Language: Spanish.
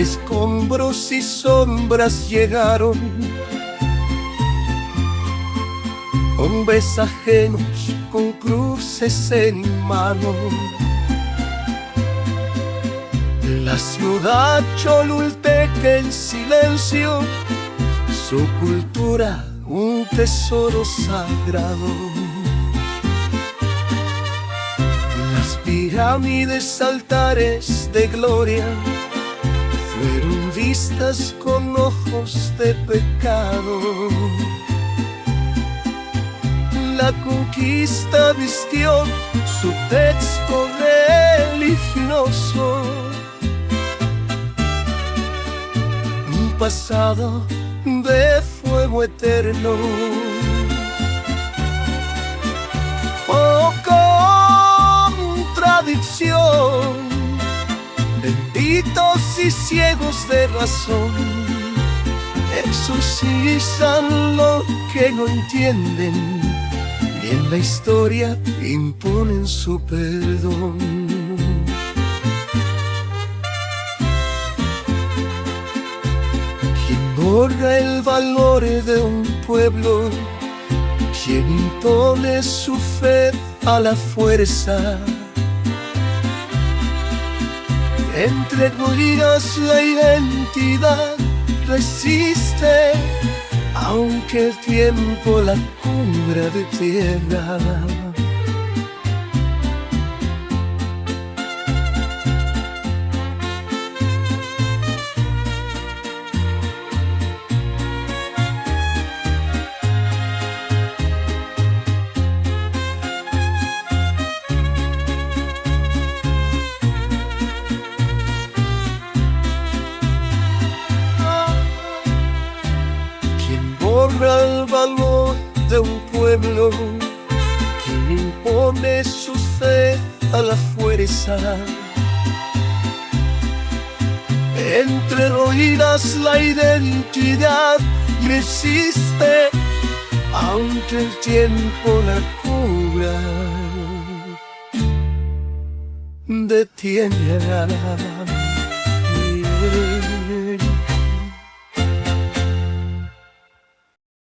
Escombros y sombras llegaron, hombres ajenos con cruces en mano. La ciudad cholulteca en silencio, su cultura un tesoro sagrado. Las pirámides, altares de gloria, fueron vistas con ojos de pecado. La conquista vistió su texto religioso, un pasado de fuego eterno. Oh, contradicción, benditos y ciegos de razón, exorcizan lo que no entienden y en la historia imponen su perdón. Quien borra el valor de un pueblo, quien impone su fe a la fuerza, entre ruinas la identidad resiste, aunque el tiempo la cubra de tierra. Borra el valor de un pueblo, quien impone su fe a la fuerza, entre ruinas la identidad resiste, aunque el tiempo la cubra de tierra.